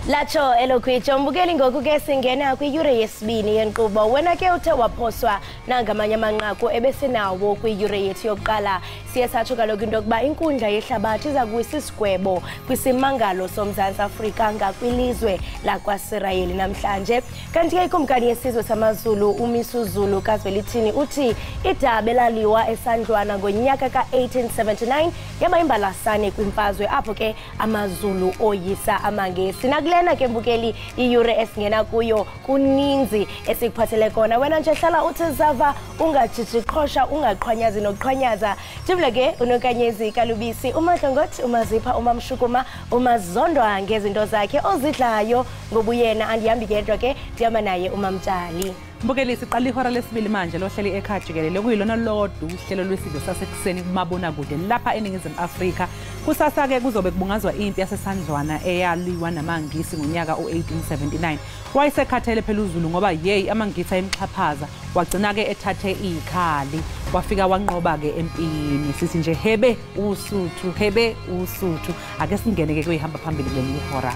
Lacho elokhwitsho mbukeli ngoku ke singena kwiyure yesibini yenkqubo wena ke uthe waphoswa nangamanye amanqaku ebesenawo kwiyure yethu yokuqala siye satsho kaloku into yokuba inkundla yehlabathi iza kuwisa isigwebo kwisimangalo soMzantsi Afrika ngakwilizwe lakwaSirayeli namhlanje. Kanti ke ikumkani yesizwe samaZulu uMisuzulu kaZwelithini uthi idaba elaliwa esandlwana ngonyaka ka-1879 yaba imbalasane kwimfazwe apho ke amaZulu oyisa amangesi. Nakulena ke mbukeli iyure esingena kuyo kuninzi esikuphathele kona wena nje hlala uthi zava ungajijiqhosha ungaqhwanyazi nokuqhwanyaza. Jibule ke unokanyezi kalubisi umadlongothi umazipha umamshukuma umazondwa ngezinto zakhe ozidlayo ngobuyena andihambi yedwa ke ndihamba naye umamtshali. Mbukeli siqala ihora lesibili manje lohleli Ekhaya Jikelele kuyilona lodwa uhlelo lwesidlo sasekuseni kumabonakude lapha eNingizimu Afrika. Kusasa ke kuzobe kubungazwa impi yasesandlwana eyaliwa namangisi ngonyaka u1879. Wayesekhathele phela uZulu ngoba amangisi ayemxhaphaza wagcina ke ethathe ikhali wafika wanqoba ke empini. Sithi nje hebe usuthu ake singene ke kuyihamba phambili ngelihora.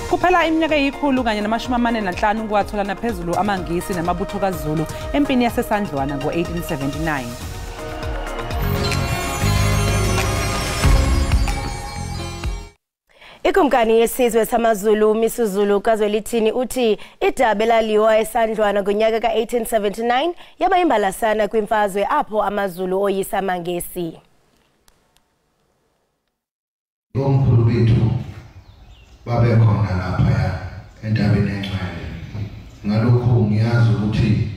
Kuphela iminyaka eyikhulu kanye nama-45 kwathola naphezulu amangisi namabutho kaZulu empini yasesandlwana ngo-1879. Ikumkani yesizwe samaZulu uMisuzulu kaZwelithini uthi idaba elaliwa esandlwana ngonyaka ka-1879 yaba imbalasana kwimfazwe apho amaZulu oyisa amangesi. Omkhulu bethu babe khona lapha entabeni encane. Ngalokho ngiyazi ukuthi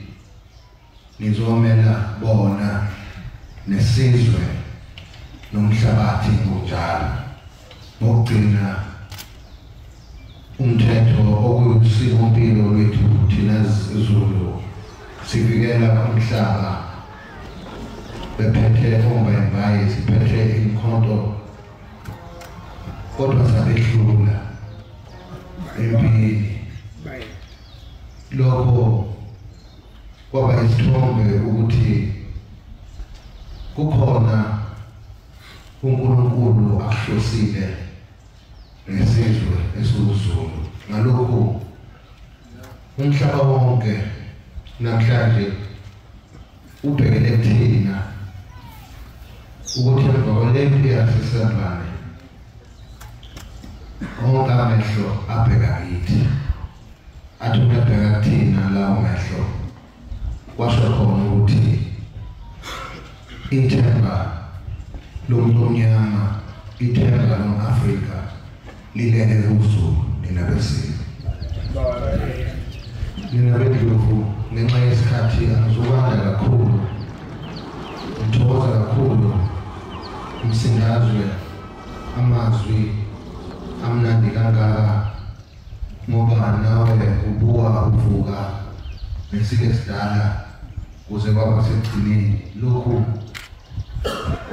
nizomela bona nesizwe nomhlabathi ngokunjalo. Ngokugcina umthetho okuyisikompilo lwethu thina Zulu sivikela umhlaba bephethe ombayimbayi siphethe inkhonto kodwa sabedlula empini. Lokho kwaba isithombe ukuthi kukhona uNkulunkulu akuhlosile nesizwe esiwuZulu. Ngalokho umhlaba wonke namhlanje ubhekele kuthina ukuthi emva kwalempi yasesandlwane onke amehlo abheka kithi. Athi ubheka kuthina lawo mehlo kwasho khona ukuthi ithemba lomnyama ithemba lomAfrika lilele kuZulu ninabesizwe. Ninabedlovu ngenxa yesikhathi angizokanda kakhulu ngithokoza kakhulu umsindazwe amazwi amnandi kangaka ngoba nawe ubuka uvuka nesike sidala kuze kwaba sekugcineni lokhu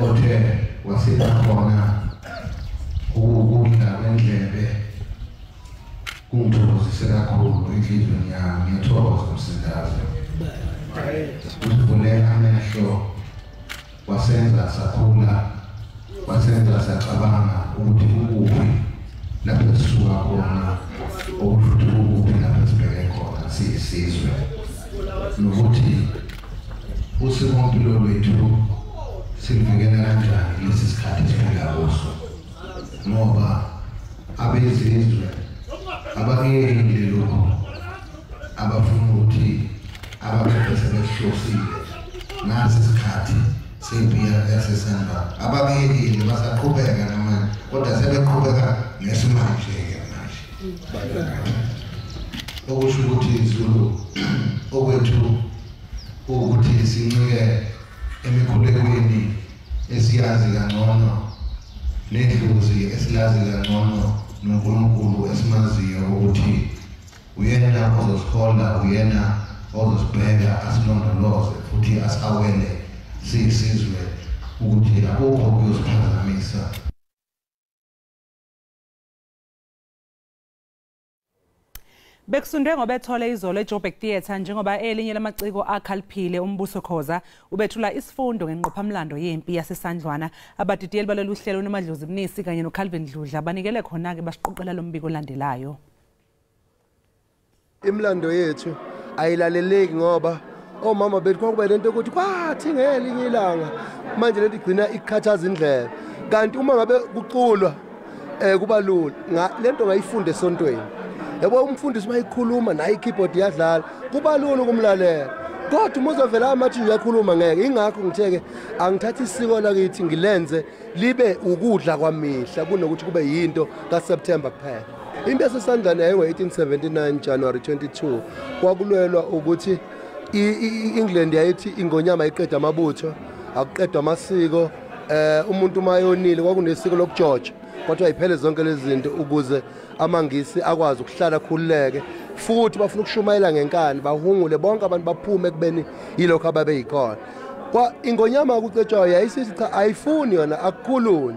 othe wasina khona ukudla kwendlebe kungithokozise kakhulu enhlizweni yami. Ngiyathokoza umsindazwe usivule amehlo wasenza sakhula wasenza sacabanga ukuthi ukuphi lapho esisuka khona okufuthi ukuphi lapho sibheke khona siyisizwe nokuthi usikompilo lwethu sivikela kanjani lesi sikhathi esiphila kuso ngoba abezizwe abakuyekile lokho abafuna ukuthi ababekho sebehlosile nasi isikhathi sempi yasesandlwana abakuyekile basaqhubeka namanje kodwa sebeqhubeka ngesimanje-ke manje okusho ukuthi iZulu okwethu ukuthi sincike emikhulekweni esiyazi kangcono nedlozi esilazi kangcono noNkulunkulu esimaziyo ukuthi uyena ozosihola uyena ozosibheka asilondoloze futhi asawele siyisizwe ukuthi akukho kuyosiphazamisa Bekusunde ngoba ethole izolo eJoburg Theatre njengoba elinye lamaciko akhaliphile umbuso Khoza ubethula isifundo ngenqophamlando yempi yasesandlwana abadidiyeli balolu hlelo noMadlozi Mnisi kanye noCalvin Dludla banikele khona ke basiqoqela lo mbiko olandelayo. Imlando yethu ayilaleleki ngoba omama bethu kwakube lento ukuthi kwathi ngelinye ilanga manje lento igcina ikhathaza indlela kanti uma ngabe kuculwa kuba lula lento ngayifunde esontweni. Yabo umfundisi mayikhuluma naye ikeyboard yadlala kuba lula ukumlalela kodwa umuzovela amathi uyakhuluma ngeke ingakho ngitheke angithatha isiko lakithi ngilenze libe ukudla kwamihla kunokuthi kube yinto kaSeptember kuphela. Impi yasesandlwana yayi-1879 January 22 kwakulwelwa ukuthi England yayithi ingonyama iqeda amabutho akuqedwa amasiko umuntu mayonile kwakunesiko lokuJoja kodwa ayiphele zonke lezi zinto ukuze amangisi akwazi ukuhlala khululeke futhi bafuna ukushumayela ngenkani bahungule bonke abantu baphume kubeni yilokho ababeyikhona kwa ingonyama ukucetshwayo yayisithi cha ayifuni yona akukhuluni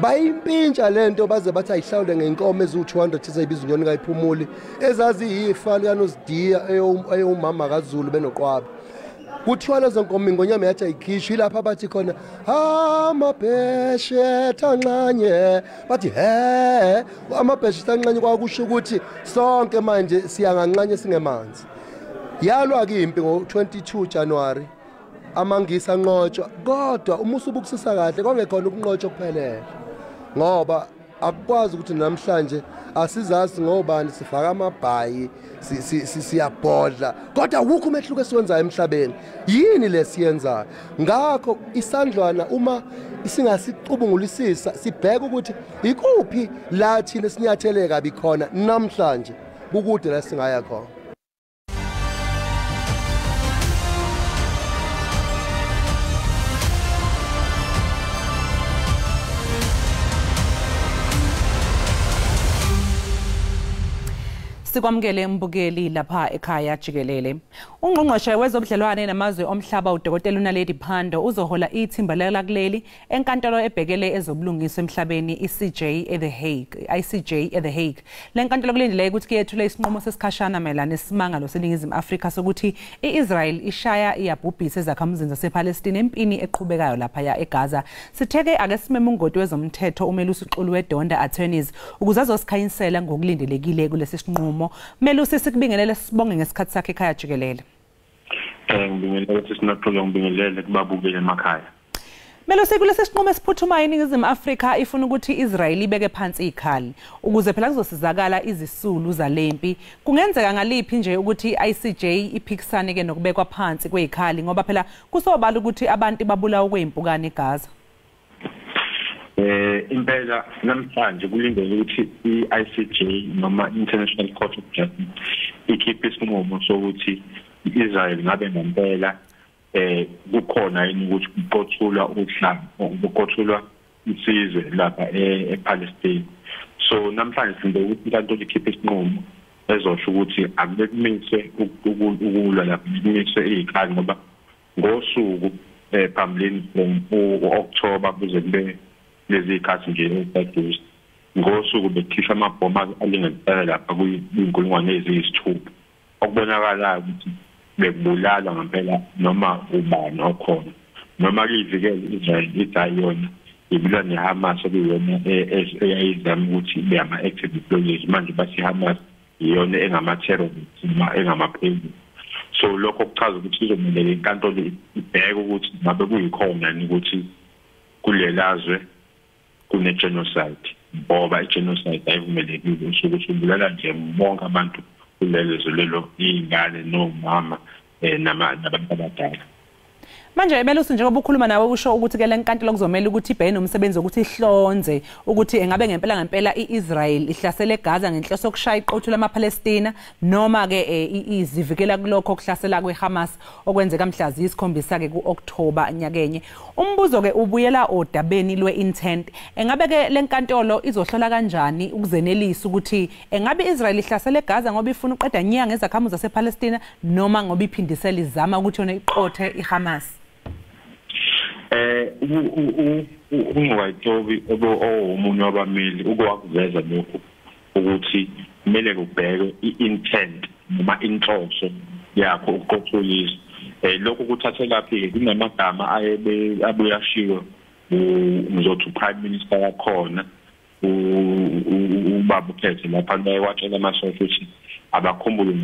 bayimpintsha lento baze bathi ayihlawule ngenkomo ezu200 ezayibiza inyoni kayiphumuli ezazi yifa likaNosidiya eyomama kaZulu benoqwaba kuthiwa lezo nkomo ingonyama yathi ayikhishwe lapha bathi khona amabheshe tanxanye bathi amabheshe tanxanye kwakusho ukuthi sonke manje siyanganxanye singemanzi yalwa ke impi ngo22 January amangisi anqotshwa kodwa umusa ubukusisa kahle kwangekhona ukunqotshwa kuphelele ngoba akwazi ukuthi namhlanje asizazi ngobani sifaka amabhayi siyabhodla kodwa ukho umehluko esiwenzayo emhlabeni yini lesiyenzayo ngakho isandlwana uma isingasicubungulisisa sibheka ukuthi ikuphi la thina sinyathele kabi khona namhlanje kukude la singaya khona. Sikwamukele mbukeli lapha ekhaya Jikelele. Ungqongqoshe wezobudlelwane namazwe omhlaba uDokotela uNaledi Pandor uzohola ithimba lakuleli enkantolo ebhekele ezobulungiswa emhlabeni ICJ at The Hague. Le nkantolo kulindile ukuthi kuyethule isinqumo sesikhashana mayelana nesimangalo seNingizimu Afrika sokuthi iIsrael ishaya iyabhubhisa ezakhamuzi zasePalestine empini eqhubekayo lapha eGaza. Sitheke ake simeme ungoti wezomthetho umelusi uxulu weDonda Attorneys ukuze azosikhanyisela ngokulindelekile kulesi sinqumo. Melusi sikubingelele sibonge ngesikhathi sakhe ekhaya Jikelele. Ngibingelela ukuthi sinaxoxa ngibingelele kubabukeli emakhaya. Melusi kulesi sinqumo esiphuthumayo iNingizimu Afrika ifuna ukuthi iIsrael ibeke phansi ikhali ukuze phela kuzosizakala izisulu zalempi. Kungenzeka ngaliphi nje ukuthi iCJ iphikisane ke nokubekwa phansi kwezikhali ngoba phela kusobala ukuthi abantu babulawa kwempukane eGaza. Impela namhlanje kulindele ukuthi iICJ noma International Court of Justice ikhiphe isinqumo sokuthi iIsrael ngabe ngempela kukhona yini ukuthi kuqothulwa uhlanga ukuqothulwa isizwe lapha ePalestine. So namhlanje silindele ukuthi inkantolo ikhiphe isinqumo ezosho ukuthi akubemise ukulwa lapha kumise izikhali ngoba ngosuku phambilini ngo-October kuze kube lezi khathi nje eseduze ngosuku bekhishwa amabhoma alinganiselwe lapha kuyinkulungwane eziyisithupha okubonakala ukuthi bekubulalwa ngempela noma ubani okhona noma livikele Israel idayona ibulwa neHamas okuyona eyayizama ukuthi ibe ama-active deployees manje basi Hamas iyona engama-terrorists noma engama-president. So lokho kuchaza ukuthi izomele inkantolo ibheke ukuthi ngabe kuyikhona yini ukuthi kulelazwe kune-genocide ngoba i-genocide ayivumelekile ukuthi ubulala nje bonke abantu kulelo lelo iy'ngane nomama nabantu abadala. Manje Melusi njengoba ukhuluma nawe usho ukuthi ke le nkantolo kuzomela ukuthi ibheke nomsebenzi ukuthi ihlonze ukuthi engabe ngempela iIsrael ihlasele eGaza ngenhloso yokushaya iqotho lamaPalestina noma ke izivikela kulokho okuhlasela kweHamas okwenzeka mhla ziyikhombisa ke kuOctober nyakenye. Umbuzo ke ubuyela odabeni lweintent. Engabe ke le nkantolo izohlola kanjani ukuzenelisa ukuthi engabe iIsrael ihlasele eGaza ngoba ifuna uqeda inyanga ezakhamuzi zasePalestina noma ngoba iphindisela izama ukuthi yona iqothe iHamas. Ungwayitobi omunye wabameli ukwakuveza lokho ukuthi kumele kubhekwe i-intent noma inhloso yakho ukuqoqulisa lokho kuthathela phi kunamagama abuyashiwe uzothi prime minister yakhona ubaba ukhethe lapha bayewatshela amasosha ukuthi abakhumbule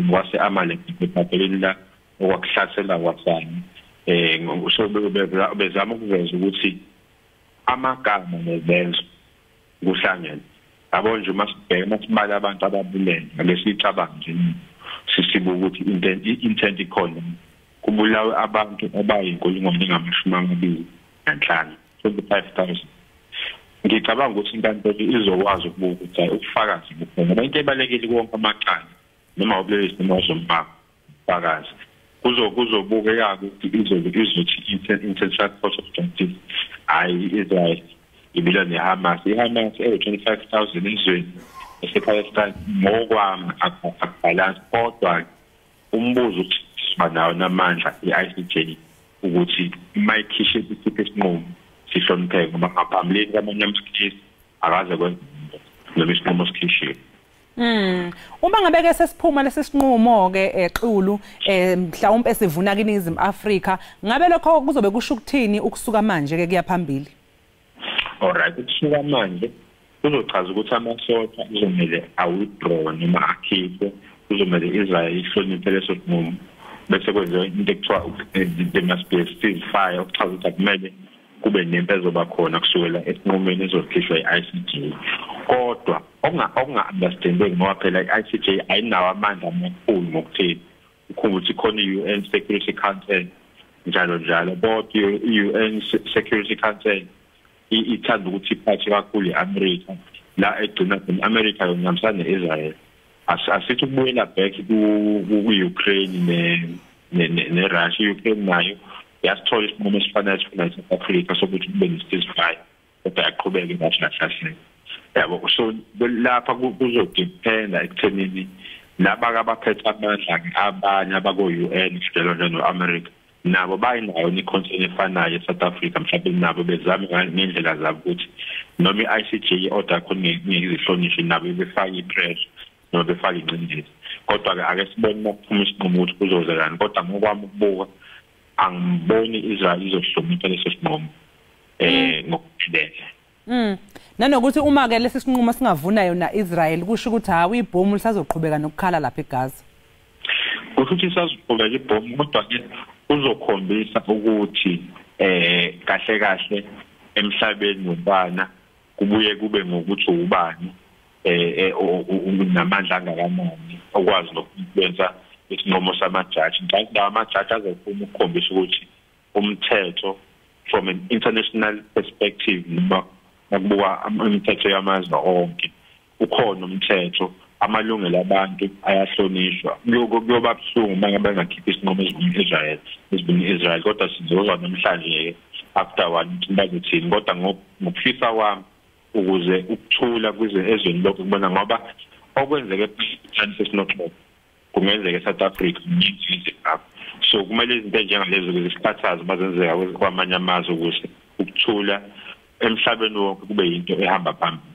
wase amale ebhabheleni la okwakuhlasela wasana so bezama ukuveza ukuthi amagama nezenzo kuhlangene yabo nje masibheka masibala abantu ababulele ngalesicabanga nje sisibuka ukuthi intent ikhona kubulawe abantu abayinkulungwane engamashumi 25 25,000 ngicabanga ukuthi inkantolo izokwazi ukubuka ukuthi ukufakazi bukhona into ebalekile konke amacala noma ubulelesi noma zombhalo fakazi kuzobukeka ukuthi izothi intentional court of justice Israel ibila neHamas 25,000 ezweni esePalestine ngokwami akubalance kodwa umbuzo uthi sibanawo namandla iICJ ukuthi mayikhishe isipho esinqumo sihlonipheke ngoba ngaphambilini kwamanye amsikisi akaze kwenza noma isinqumo sikhishiwe. Uma ngabe ke sesiphuma lesisinqumo ke equlu mhlawumbe esivuna kiNingizimu Afrika ngabe lokho kuzobe kusho ukuthini ukusuka manje ke kuyaphambili? Alright, ukusuka manje kuzochaza ukuthi amasosha kuzomele awithdraw noma akhiphe kuzomele Israel ihloniphe leso sinqumo bese kwenziwa into ekuthiwa there must be a ceasefire okuchaza ukuthi kumele kube nempi ezoba khona kusukela esinqumweni ezokhishwa i-ICJ kodwa okunga-understandeki ngoba phela i-ICJ ayinawo amandla amakhulu ngokutheni ukhumbula ukuthi khona i-UN Security Council njalo njalo kodwa i-UN Security Council ithanda ukuthi iphathe kakhulu i-America la egcina khona i-America yonambisana ne-Israel asithi ukubuyela back ku-Ukraine ne-Russia i-Ukraine nayo yasithola isinqumo esifanayo e-South Africa sokuthi kube ne-ceasefire kodwa yaqhubeka ingahlasela yabo so lapha kuzodependa ekuthenini laba abaphethe amandla abanye abako-UN njalo no-America nabo bayinayo i-concern efanayo e-South Africa mhlawumbe nabo bezame ngendlela zabo ukuthi noma i-ICJ i-order khona ngezihlonishwe nabo befake i-pressure noma befake ingcindezi kodwa ake sibone ukuphuma isinqumo ukuthi kuzozekani kodwa ngokwami ukubuka angiboni Israel izohlonipha leso sinqumo ngokuphelele. Nanokuthi uma ke lesi sinqumo singavuna yona Israel kusho ukuthi hawu ibhomu lisazoqhubeka nokukhala lapha eGaza. Kusho ukuthi sazoqhubeka ibhomu kodwa ke uzokhombisa ukuthi kahle kahle emhlabeni wobana kubuye kube ngokuthi ubani unamandla angakanani okwazi nokwenza isinqumo samajaji ngakho lawo amajaji azofuna ukukhombisa ukuthi umthetho from an international perspective noma nakubuka imithetho yamazwe onke ukhona umthetho amalungelo abantu ayahlonishwa kuyoba buhlungu mangabe ngakhipha isinqumo ezibini Israel kodwa sizozwa namhlanje after one bazothini kodwa ngokufisa kwami ukuze ukuthula kwize ezweni lokho kubona ngoba okwenzeke eSinotho kungenzeka eSouth Africa ngiyizimbabwe so kumele izinto njengalezo zisiphathaze bazenzeka kwamanye amazwe ukuze ukuthula emhlabeni wonke kube yinto ehamba phambili.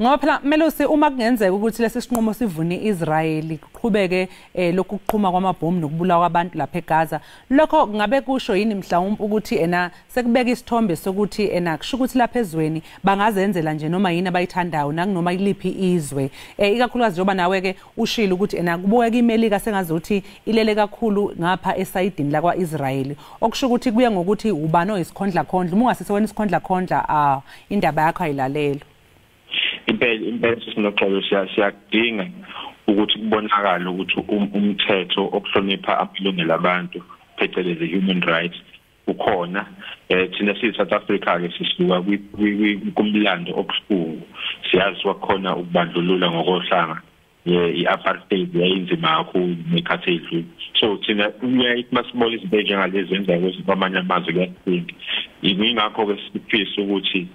Ngoba phela Melusi uma kungenzeka ukuthi lesi sinqumo sivune Israel kuqhubeke lokhu kuqhuma kwamabhomu nokubulawa kwabantu lapha eGaza lokho kungabe kusho yini mhlawumbe ukuthi sekubeka isithombe sokuthi kusho ukuthi lapha ezweni bangazenzela nje noma yini abayithandayo nakunoma iliphi izwe ikakhulukazi njengoba nawe ke ushilo ukuthi kubukeka iMelika sengazuthi ilele kakhulu ngapha esayidini la kwaIsrael okusho ukuthi kuya ngokuthi ubani oyisikhondla khondla uma ungasisewena isikhondla khondla indaba yakho ayilalelo. Impela sinoxolo siyadinga ukuthi kubonakale ukuthi umthetho okuhlonipha amalungelo abantu phecelezi human rights ukhona thina South Africa ke sisuka kumlando obuhlungu siyazi wakhona ukubandlulula ngokohlanga i-apartheid yayinzima kakhulu nekhathi edlule so thina uyayithi masibona izinto njengalezi zenza kwamanye amazwe kuyadinga ingakho ke sifisa ukuthi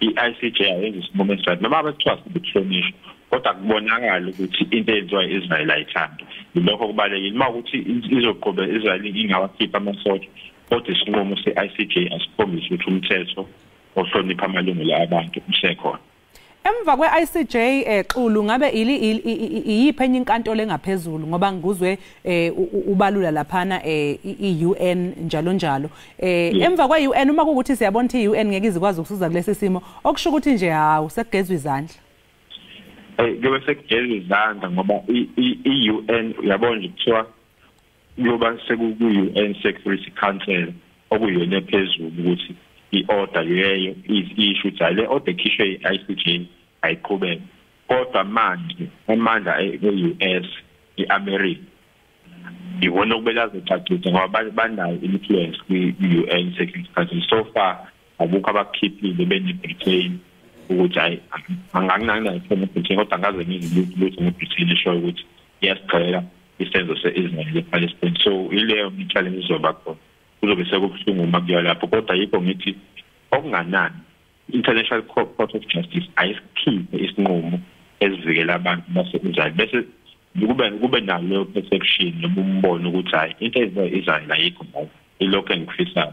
i-ICJ ayenza isinqumo esirayo noma abethiwa sibuhlonishwa kodwa kubonakala ukuthi into eyenziwa i-Israel ayithandi lokho kubalekile uma ukuthi izoqhubeka Israel ingawakhipha amasosha kodwa isinqumo se-ICJ asikhombisa ukuthi umthetho ohlonipha amalungelo abantu usekhona. Emva kwe-ICJ Xulu ngabe iyiphi enye inkantolo engaphezulu ngoba ngikuzwe ubalula laphana i-UN njalo njalo. Emva kwe-UN uma kuukuthi siyabona ukuthi i-UN ngeke izikwazi ukusiza kulesi simo okusho ukuthi nje hawu sekugezwe izandla. Kube sekugezwe izandla ngoba i-UN uyabona nje kuthiwa kuyoba seku-UN Security Council okuyona ephezulu ukuthi i-order leyo issue le order ekhishwe i-ICJ ayiqhubeke kodwa manje amandla e-US i-America iwona okubela zocacisa ngoba banayo influence kwi-UN Security Council so far abukho abakhiphile bene-Britain ukuthi anganginanga ikhona eBritain kodwa ngaze ngizilutho ngeBritain lisho ukuthi iyasiqhela isenzo se-Israel ePalestine so ileyo challenge izoba khona kuzobe sekubuhlungu uma kuya lapho kodwa yikho ngithi okunganani International Court of Justice ayisikhiphe isinqumo esivikela abantu base-Israel bese kube nalo perception nombono ukuthi hayi into eZion ayikho ilokho engifisayo.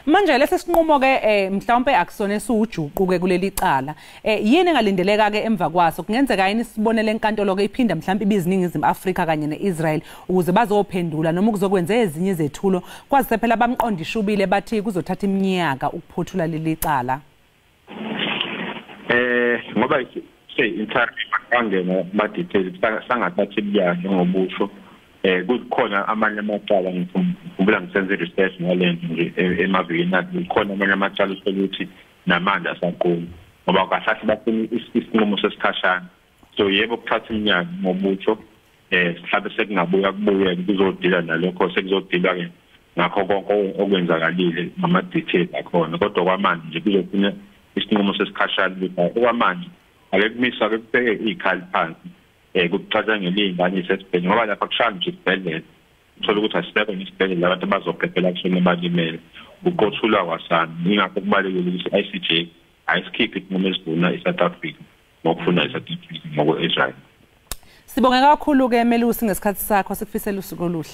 Manje lesi sinqumo ke mhlawumbe akusona esiwujuqu ke kuleli cala yini engalindeleka ke emva kwaso kungenzeka yini sibonele enkantolo ke iphinda mhlawumbe ibiziningizimu Afrika kanye neIsrael ukuze bazophendula noma ukuzokwenza ezinye izethulo kwazi phela bamqondisha ubile bathi kuzothatha iminyaka ukuphothula leli cala. Ngoba intari angena ba details sangathathi ibiyana ngobusho kukhona amanye amacala ngikhumbula ngisenze research ngalento nje emavikini athi kukhona amanye amacala ukuthi namanje asaqola ngoba kahlathi bafuna isinqumo sesikhashana so yebo kuthatha iminyaka ngobusho sihlabe sekungabuya kuzodila nalokho sekuzodila ke ngakho konke okwenzakalile ama details akhona kodwa kwamanje nje kuzofuna isinqumo sesikhashana kwamanje ake kumisa ke kubheke ikhali phansi kuchaza ngelingane isesibhedlela ngoba lapha kushaya nje isibhedlela uthola ukuthi asisekho nesibhedlela abantu abazophephela kusona balimele uqothulwa kwasana ingakho kubalekile ukuthi ICJ ayisikhiphe isinqumo esivuna eSouth Africa ngokufuna eSouth Africa ngoko-Israel. Sibonge kakhulu ke Melusi ngesikhathi sakho sikufisela usuku oluhle.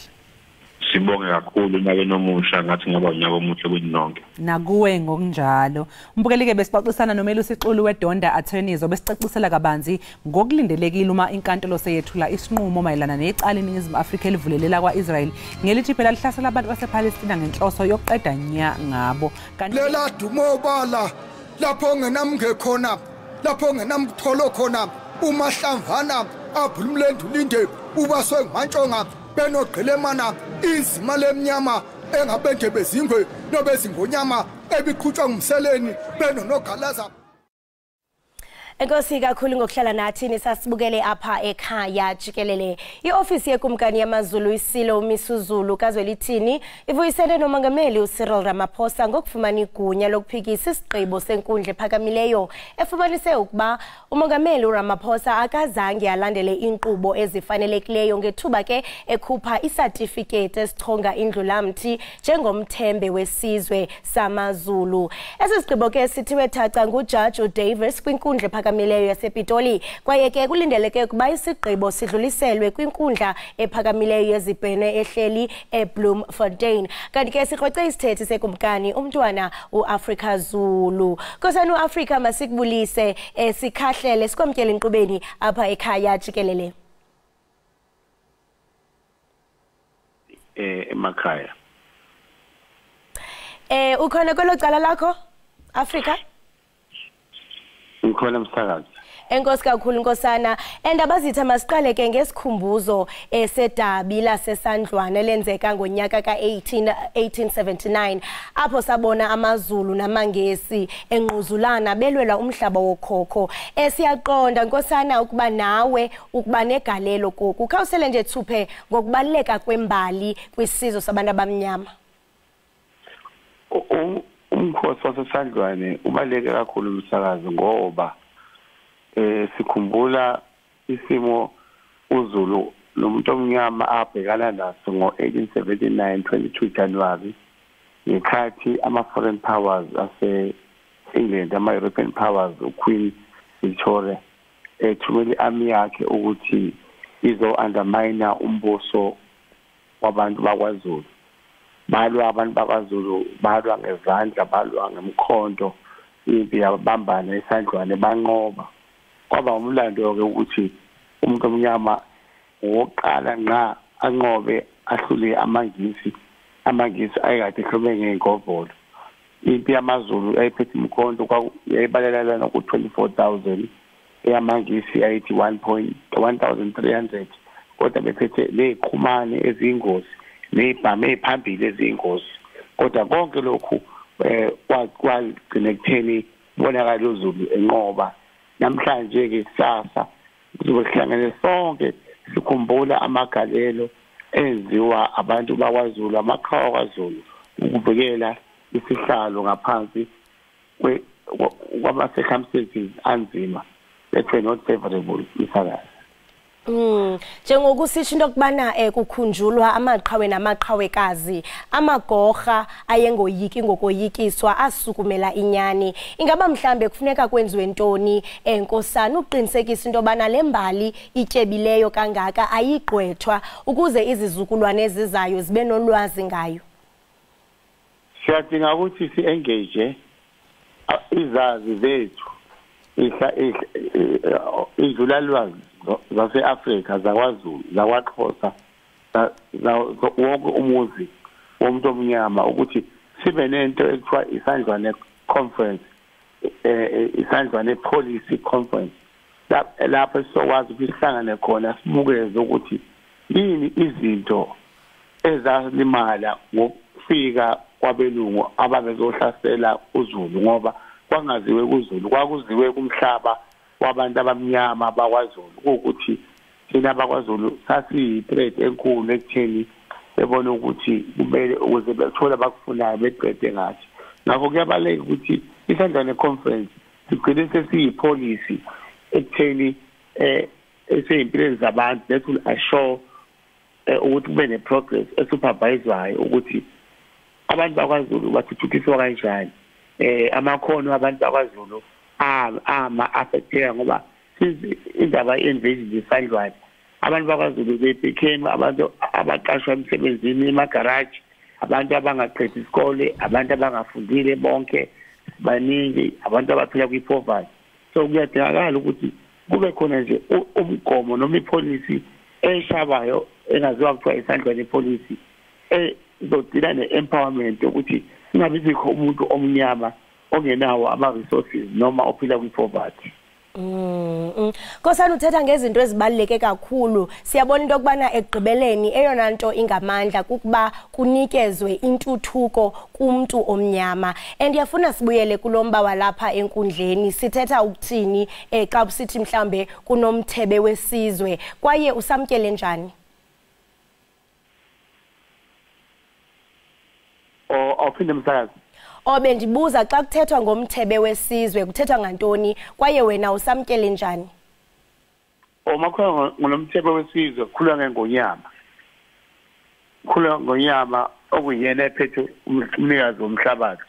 Sibonge kakhulu nake nomusha ngathi ngaba unyaka omuhle kwini nonke. Nakuwe ngokunjalo. Umbukeli ke besixoxisana noMelusi Xulu weDonda Attorneys obesicacisela kabanzi ngokulindelekile uma inkantolo seyethula isinqumo mayelana necala iningizimu Afrika elivulelela kwaIsrael ngelithi phela lihlasela abantu basePalestina ngenhloso yokuqeda nya ngabo. Kanti lela dumo bala lapho ngenamngekhona lapho ngenamtholo khona umahlamvana abhulumlendu linde ubaswe ngmantshonga benogqilemana izima lemnyama engabende bezingwe nobezingonyama ebiqhutshwa ngumseleni benonogalaza. Enkosi kakhulu ngokuhlala nathi nisasibukele apha ekhaya Jikelele. I-ofisi yekumkani yamaZulu isilo uMisuzulu kazwelithini ivuyisene nomongameli uCyril Ramaphosa ngokufumana igunya lokuphikisa isigqibo senkundla ephakamileyo efumanise ukuba umongameli uRamaphosa akazange alandele inkqubo ezifanelekileyo ngethuba ke ekhupha isatifiketi esichonga indlulamthi njengomthembe wesizwe samaZulu. Esi sigqibo ke sithiwe thaca nguJudge uDavis kwinkundla ephakamileyo yasePitoli kwaye ke kulindeleke ukuba isigqibo sidluliselwe kwinkundla ephakamileyo yezibhene ehleli eBloemfontein. Kanti ke sikrweqe isithethi sekumkani umntwana uAfrika Zulu. Nkosana uAfrika masikubulise sikhahlele sikwamkele inkqubeni apha ekhaya Jikelele. Emakhaya. Ukhona kwelo cala lakho Afrika? Ngikhona msakazi. Enkosi kakhulu nkosana endabazitha masiqale ke ngesikhumbuzo sedabi lasesandlwana lenzeka ngonyaka ka1879 apho sabona amaZulu namangesi enquzulana belwela umhlaba wokhokho. Siyaqonda nkosana ukuba nawe ukuba negalelo koku khawusele nje thuphe ngokubaleka kwembali kwisizwe sabantu abamnyama. Umkhosi wasesandlwane ubaleke kakhulu umsakazi ngoba sikhumbula isimo uZulu nomuntu omnyama abhekana naso ngo1879 22 January ngekhathi ama-foreign powers ase-England ama-European powers uQueen Victoria ethumele i-army yakhe ukuthi izo-undermine umbuso wabantu bakwaZulu. Balwa abantu bakwaZulu balwa ngezandla balwa ngemkhonto impi yabambana esandlwane banqoba kwaba umlando ke ukuthi umuntu omnyama woqala nqa anqobe ahlule amangisi ayekade ehlome ngeengovolo impi yamaZulu ayiphethe umkhonto yayibalelana ku-24,000 eyamangisi ayithi 1,300 kodwa bephethe neziqhumane eziyingozi nezibhamu eziphambili eziyingozi kodwa konke lokhu kwagcina ekutheni bonakala uZulu enqoba namhlanje ke kusasa kuzobe sihlangene sonke sikhumbula amagalelo enziwa abantu bakwaZulu amaqhawe kwaZulu ukuvikela isihlalo ngaphansi kwama-circumstances anzima that were not favorable isakazi. Njengokusisho into kubana kukhunjulwa amaqhawe namaqhawekazi amagorha ayengoyiki ngokoyikiswa asukumela inyani ingaba mhlambe kufuneka kwenziwe ntoni enkosana uqinisekisa into bana lembali ityebileyo kangaka ayigqwethwa ukuze izizukulwane ezizayo zibe nolwazi ngayo. Siyadinga ukuthi si-engage izazi zethu izulalwazi zase-Afrika zakwaZulu zakwaXhosa wonke umuzi womuntu omnyama ukuthi sibe nento ekuthiwa isandlwane conference isandlwane policy conference lapho sizokwazi ukuthi sihlangane khona sibukeze ukuthi yini izinto ezalimala ngokufika kwabelungu ababezohlasela uZulu ngoba kwangaziwe kuZulu kwakuziwe kumhlaba wabantu abamnyama bakwaZulu ukuthi thina bakwaZulu sasiyithreat enkulu ekutheni bebona ukuthi kumele ukuze bethola bakufunayo beqede ngathi ngakho kuyabaleka ukuthi isandlwane conference sigcine sesiyipolicy ekutheni eseyimpilweni zabantu that will assure ukuthi kube ne-progress esupervisewayo ukuthi abantu bakwaZulu bathuthukiswa kanjani amakhono abantu bakwaZulu affecteka ngoba indaba invasion isandlwane abantu bakwaZulu became abantu abaqashwa emsebenzini emagaraji abantu abangaqedi isikole abantu abangafundile bonke baningi abantu abaphila kwi-poverty so kuyadingakala ukuthi kube khona nje umgomo noma ipolicy eshabayo engaziwa kuthiwa isandlwane policy izodila ne-empowerment ukuthi ingabe sikho umuntu omnyama ongenawo ama-resources noma ophila kwi-poverty. Nkosana uthetha ngezinto ezibaluleke kakhulu siyabona into kubana ekugqibeleni eyona nto ingamandla kukuba kunikezwe intuthuko kumuntu omnyama andiyafuna sibuyele kulomba walapha enkundleni sithetha ukuthini xa usithi mhlambe kunomthebe wesizwe kwaye usamkele njani? Ophinde msakazi bendibuza xa kuthethwa ngomthebe wesizwe kuthethwa ngantoni kwaye wena usamkele njani? Makhona ngonomthebe wesizwe kukhulwa ngonyama okuyena ephethe umnikazi womhlabathi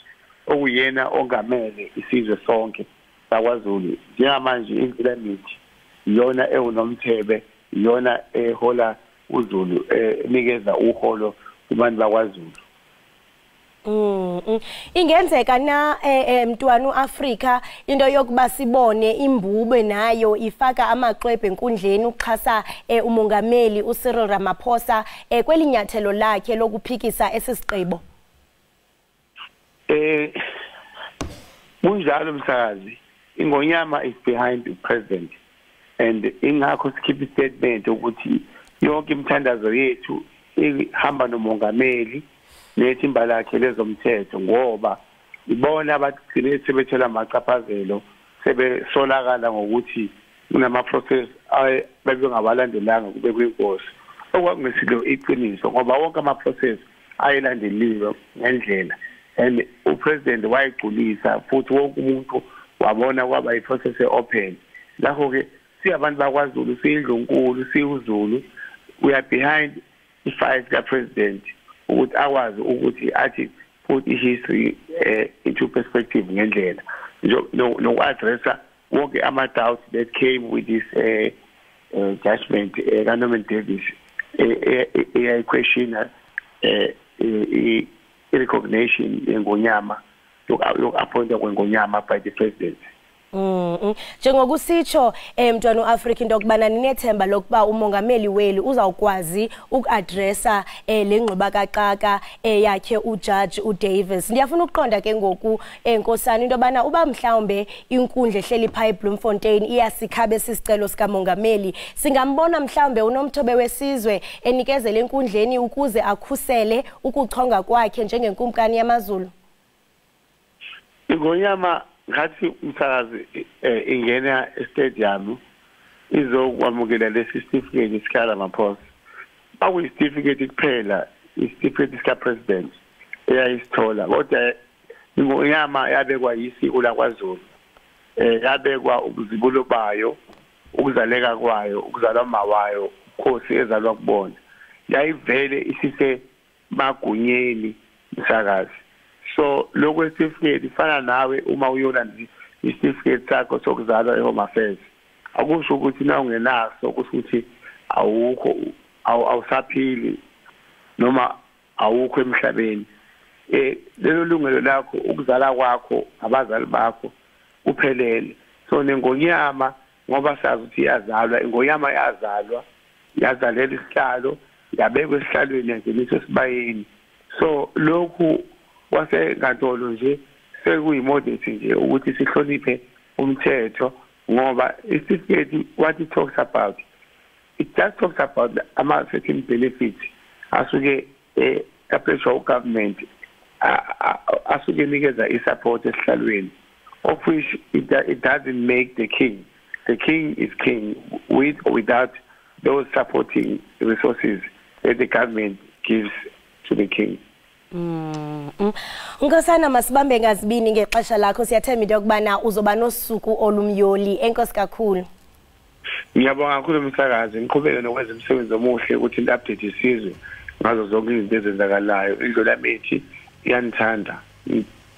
okuyena ongamele isizwe sonke sakwaZulu njengamanje imvilamithi iyona ewunomthebe iyona ehola uZulu enikeza uholo kubantu bakwaZulu. Ingenzeka na mntwana uAfrika into yokuba sibone imbube nayo ifaka amaxwebhe enkundleni ukuxhasa umongameli uCyril Ramaphosa kwelinyathelo lakhe lokuphikisa esisigqibo? Kunjalo msakazi ingonyama is behind the president and ingakho sikhipha statement ukuthi yonke imithandazo yethu ihamba nomongameli nethimba lakhe lezomthetho ngoba ibona abagcine sebethela amacaphazelo sebesolakala ngokuthi kunama process bebengabalandelanga kube kwinkosi okwakungesilo iqiniso ngoba wonke ama process ayelandeliwe ngendlela and upresident wayigculisa futhi wonke umuntu wabona kwaba iprocess open lakho ke siyabantu bakwaZulu siyindlunkulu siwuZulu we are behind the fight ka president ukuthi akwazi ukuthi athi put history into perspective ngendlela no addressa wonke ama doubts that came with this judgment Norman Davis question recognition ngonyama yoku-appointwa kweNgonyama by the president. Njengokusitsho mntwana uAfrica into okubana ninethemba lokuba umongameli weli uzawukwazi ukuaddressa le ngxoba kaxaka yakhe uJudge uDavis. Ndiyafuna ukuqonda ke ngoku enkosana into bana uba mhlawumbe inkundla ehleli pha eBloemfontein iyasikhabe sisicelo sikamongameli, singambona mhlawumbe unomthobe wesizwe enikezele enkundleni ukuze akhusele ukuchonga kwakhe njengenkumkani yamaZulu. iNgonyama ngathi umsakazi ingena estadium izokwamukela lesi certificate sikhala maphosa akuyicertificate kuphela icertificate sika president eyayisithola kodwa iNgonyama yabekwa yisiko lakwaZulu yabekwa ukuzibulo bayo ukuzaleka kwayo ukuzalwa mawayo khosi ezalwa kubona yayivele isise magunyeni msakazi. So lokho certificate ifana nawe uma uyona certificate sakho sokuzalwa eHome Affairs akusho ukuthi na ungenaso ukuthi awukho awusaphili noma awukho emhlabeni. Lelo lungelo lakho ukuzala kwakho abazali bakho uphelele. So neNgonyama ngoba sazi ukuthi iyazalwa iNgonyama yazalela isihlalo yabekwa esihlalweni yangeniswa esibayeni. So lokhu wasenkantolo nje sekuyimodesi nje ukuthi sihloniphe umthetho ngoba certificate what it talks about it just talks about certain benefits asuke appreciate government asuke nikeza isupport esihlalweni of which it doesn't make the king is king with or without those supporting resources that the government gives to the king. Nkosana masibambe ngazibini ngexesha lakho siyathemba into yokubana uzoba nosuku olumyoli. Enkosi kakhulu. Ngiyabonga kakhulu umsakazi ngiqhubeke nokwenza umsebenzi omuhle ukuthi update isizwe ngazo zonke izinto ezenzakalayo. Indlela mithi iyanithanda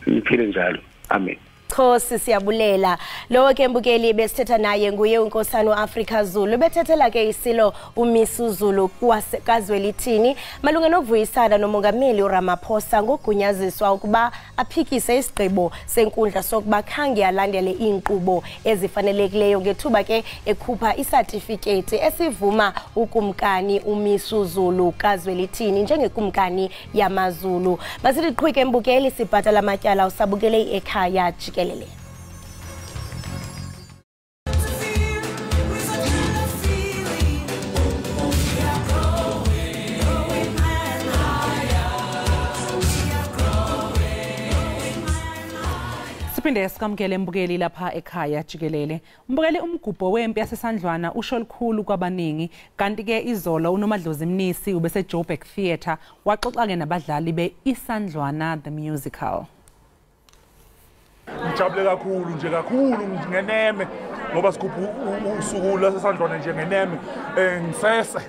niphile njalo. Amen. Khosi siyabulela. Lo ke mbukeli besithetha naye nguye unkosana weAfrica Zulu bethethela ke isilo uMisu Zulu kwaZwelithini malunga nokuvuyisana nomongameli uRamaphosa ngokugunyaziswa ukuba aphikise isigqibo senkundla sokuba khange alandele inkqubo ezifanelekileyo ngethuba ke ekhupha isertificate esivuma ukumkani uMisu Zulu kaZwelithini njengekumkani yamaZulu. Masiliqhwike mbukeli sibhatala amatyala usabukele iEkhaya Jikelele. Siphinde sikamkele mbukeli lapha ekhaya Jikelele. Mbukeli umgubho wempi yasesandlwana usho likhulu kwabaningi kanti ke izolo uNomadlozi Mnisi ubese Joburg Theatre waxoxa ke nabadlali beIsandlwana the musical. Ngijabule kakhulu ngeneme ngoba sikhupha usuku lasesandlwana nje ngeneme ngisese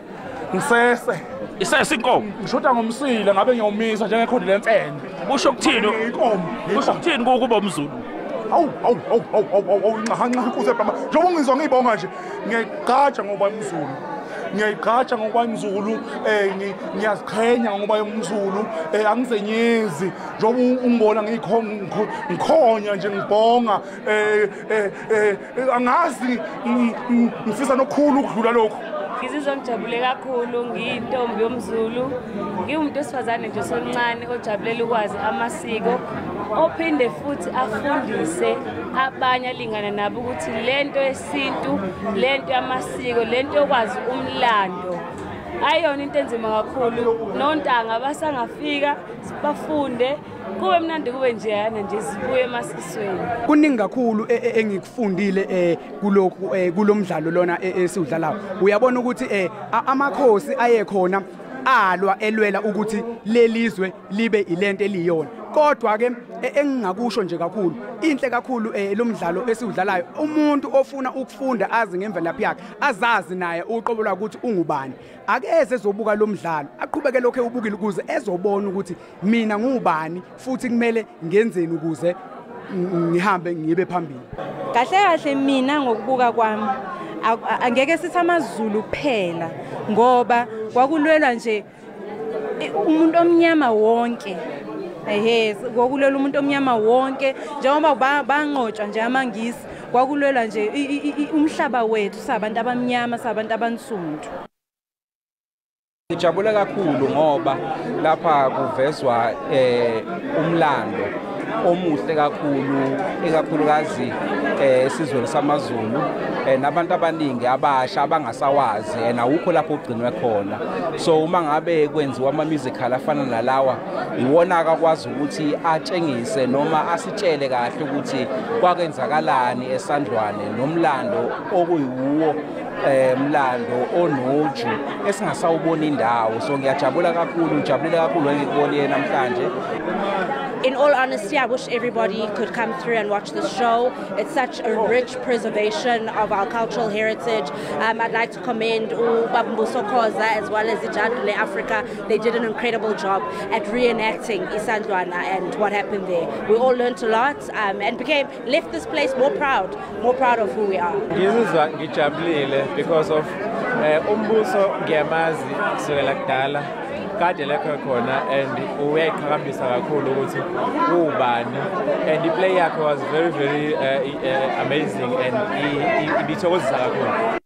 isese inkomo ngishoda ngomsila ngabe ngiyomisa njengekhodi lensene kusho ukuthini inkomo kusho ukuthini ukuba umZulu nxa inkuze baba njengoba ngizwa ngibonga nje ngiyaqhatsha ngoba umZulu ngiyaqhatsha ngoba umZulu ngiyaziqhenya ngoba umZulu angizenyezi njengoba ungibona ngikhonya nje ngibonga angazi ngifisa nokukhulu ukudlula lokho. Ngizizwa ngijabule kakhulu ngiyintombi yomZulu ngiwumuntu wesifazane nje somncane ojabulela ukwazi amasiko ophinde futhi afundise abanye alingana nabo ukuthi lento yesintu lento yamasiko lento yokwazi umlando ayona into enzima kakhulu nontanga basangafika sibafunde kube mnandi kube nje yana nje sibuye emasisweni. Kuningi kakhulu engikufundile kulokhu kulomdlalo lona esiudlalayo. Uyabona ukuthi amakhosi ayekhona alwa elwela ukuthi lelizwe libe ilento eliyona. Kodwa ke engingakusho nje kakhulu inhle kakhulu lomdlalo esiudlalayo umuntu ofuna ukufunda azi ngemvelaphi yakhe azazi naye uqobo lwa ukuthi ungubani akeze ezobuka lomdlalo aqhubeke lokho ebukile ukuze ezobona ukuthi mina ngubani futhi kumele ngenzeni ukuze ngihambe ngibe phambili. Kahle mina ngokubuka kwami angeke sithi amaZulu kuphela ngoba kwakulwelwa nje umuntu omnyama wonke kwakulwela umuntu omnyama wonke njengoba banqotshwa nje amangisi kwakulwela nje umhlaba wethu sabantu abamnyama sabantu abansundu. Ngijabula kakhulu ngoba lapha kuvezwa umlando omuhle kakhulu ikakhulukazi esizweni samaZulu nabantu abaningi abasha abangasawazi awukho lapho ugcinwe khona. So uma ngabe kwenziwa ama musical afana nalawa iwona akakwazi ukuthi atshengise noma asitshele kahle ukuthi kwakenzakalani eSandlwane nomlando okuyiwo mlando onoju esingasawubona indawo. So ngiyajabula kakhulu ngijabulile kakhulu ngikubone namhlanje. In all honesty, I wish everybody could come through and watch this show. It's such a rich preservation of our cultural heritage. I'd like to commend Babambuso Khoza as well as Jikelele Africa. They did an incredible job at reenacting Isandlwana and what happened there. We all learned a lot and left this place more proud of who we are. Because of umbuso ngiyamazi kusukela kudala kade lekho khona and uyayiqhakambisa kakhulu ukuthi ubani and the play yakhe was very amazing and ibithokozisa kakhulu.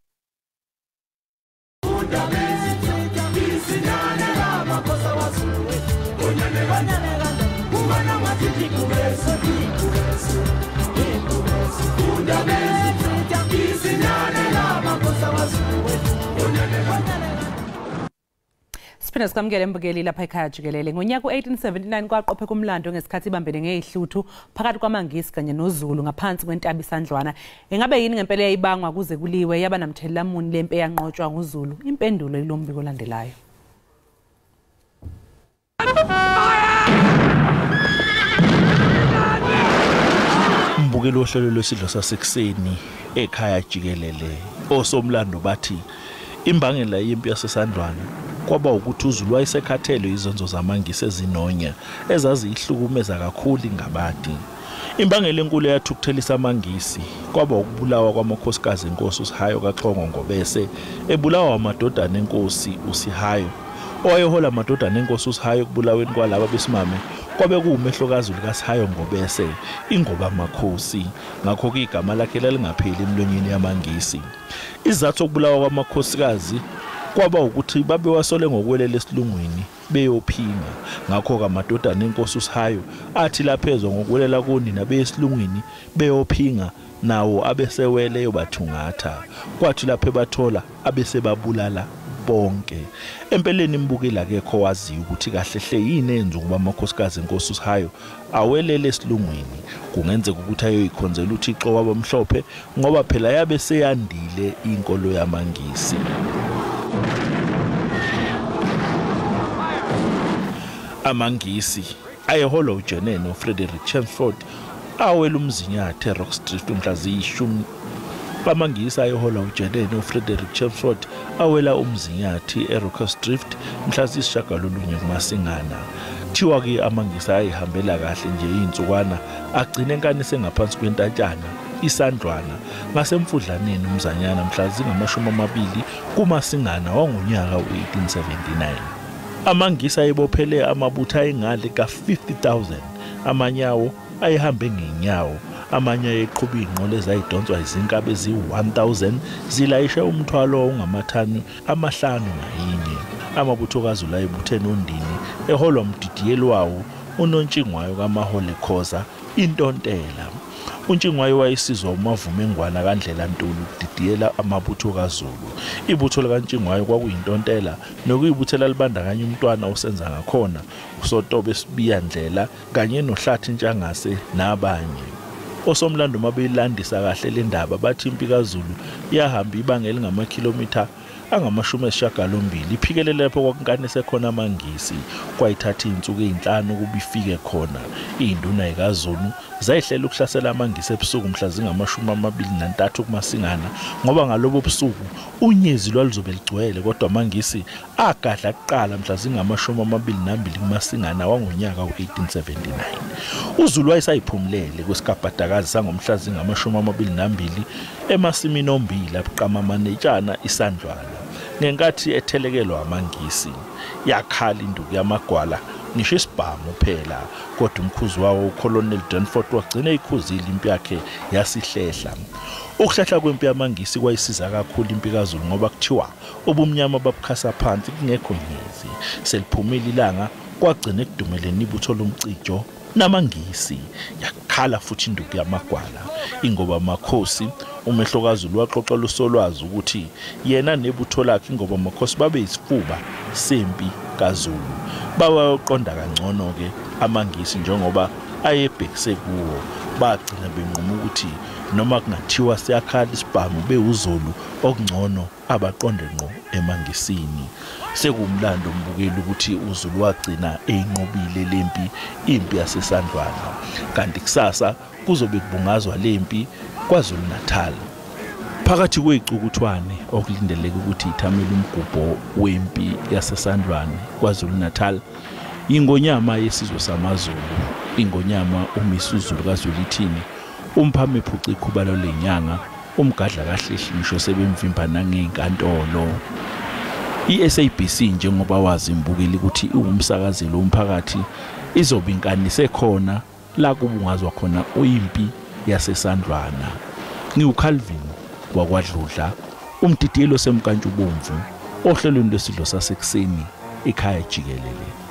Siphinde sikamukele embukeli lapha ekhaya Jikelele. Ngonyaka u1879 kwaqophe kumlando ngesikhathi ibambene ngezihluthu phakathi kwamangisi kanye noZulu ngaphansi kwentaba iSandlwana. Engabe yini ngempela yayibangwa kuze kuliwe yaba namthelela muni lempe yanqotshwa ngoZulu? Impendulo yilombiko olandelayo. Umbukelo ohlelo lwesidlo sasekuseni ekhaya Jikelele. Osomlando bathi imbangela yempi yaseSandlwana kwaba ukuthi uZulu wayesekhathele izenzo zamangisi ezinonya ezazihlukumeza kakhulu ngabadi. Imbangela enkulu yathukuthelisa amangisi kwaba ukubulawa kwamakhosikazi enkosi uSihayo kaXhongo Ngobese ebulawa amadodana enkosi uSihayo owayehola amadodana enkosi uSihayo kubulaweni kwalabo besimame kwabe kuumehlokazi likaSihayo Ngobese ingoba makhosi ngakho ke igama lakhe lalingapheli emlonyeni yamangisi. Izathu okubulawa kwamakhosikazi kwaba ukuthi babe wasole ngokwelela esilungwini beyophinga ngakho kamadodana enkosi uSihayo athi laphezwa ngokwelela konina beyesilungwini beyophinga nawo abesewele yobathungatha kwathi laphe bathola abesebabulala bonke. Empeleni imbukela akekho wazi ukuthi kahlehle yini enze ukuba amakhosikazi enkosi uSihayo awelele esilungwini kungenzeka ukuthi ayoyikhonzela uThixo wabamhlophe ngoba phela yabe seyandile inkolo yamangisi. Amangisi ayehola uJenene uFrederick Chelmsford awela umzinyathe Rockstrift mhla ziyishumi. Amangisi ayehola uJenene uFrederick Chelmsford awela umzinyathi eRockstrift mhla zisishagalolunye kuMasingana. Thiwa ke amangisi ayihambela kahle nje insukwana agcine enkanise ngaphansi kwentatshana iSandlwana ngasemfudlaneni umzanyana mhla zingamashumi 20 kuMasingana wangonyaka u1879. Amangisi ayibophele amabutha engale ka50,000 amanyawo ayihambe ngenyawo amanye ayeqhuba inqole ezayidonswa izinkabe ezi1000 zilayisha umthwalo ongamathani 5 ngayinye. Amabuthokazi la ebutheni ondini eholwa umdidiyelo wawo uNontshingwayo kaMahole Khoza intontela. uNtshingwayo wayesizwa umavumengwana kaNdlela Ntulu ukudidiyela amabutho kaZulu. Ibutho likaNtshingwayo kwakuyintontela nokuyibuthela libandakanya umntwana osenza ngakhona uSotobe Sibiyandlela kanye noHlathi Ntshangase nabanye. Osomlando mabeyilandisa kahle le ndaba bathi impi kaZulu yahamba ibanga elingama-kilometer angama-80 iphikelele lapho kwakunkanise khona amangisi kwayithatha izinsuku ezinhlanu ukuba ifike khona. Induna ikaZulu zayihlela ukuhlasela amangisi ebusuku mhla zingama-23 kuMasingana ngoba ngalobo busuku unyezi lwalizobe ligcwele kodwa amangisi agadla kuqala mhla zingama-22 kuMasingana wangonyaka u1879. uZulu wayesayiphumlele kwesigabhadakazi sangomhla zingama-22 emasimini ombili abuqamamanetshana iSandlwana ngenkathi ethelekelwa amangisi yakhala induku yamagwala ngisho isibhamu phela kodwa umkhuzi wawo uColonel Danforth wagcina ikhuzile impi yakhe yasihlehla. Ukuhlahla kwempi yamangisi kwayisiza kakhulu impi kaZulu ngoba kuthiwa ubumnyama babukhasa phansi kungekho nyezi. Seliphumile ilanga kwagcina ekudumeleni ibutho lomcijo namangisi yakhala futhi induku yamagwala. Ingoba amakhosi umehlo kaZulu waxoxa lusolwazi ukuthi yena nebutho lakhe ingoba amakhosi babe isifuba sempi kaZulu. Bawaqonda kangcono ke amangisi njengoba ayebhekise kuwo bagcina benquma ukuthi noma kungathiwa siyakhala isibhamu beuzulu okungcono abaqonde ngqo emangisini. Sekumlando mbukeli ukuthi uZulu wagcina eyinqobile lempi impi yaseSandwana kanti kusasa kuzobe kubungazwa lempi kwaZulu Natal. Phakathi kwezicukuthwane okulindeleke ukuthi ithamele umgubho wempi yaseSandwane kwaZulu Natal ingonyama yesizwe samaZulu, ingonyama uMisuzulu kaZulu ithini umphame phuci ikhubalo lenyanga umgadla kahlehle ngisho sebemvimba nangenkantolo. iSABC njengoba wazi imbukeli ukuthi umsakazelo umphakathi izobe inkanise khona la kubungazwa khona oyimpi yaseSandwana. NgiuCalvin wakwaDludla umdidiyelo semkantshubomvu ohlelweni lwesidlo sasekuseni ekhaya Jikelele.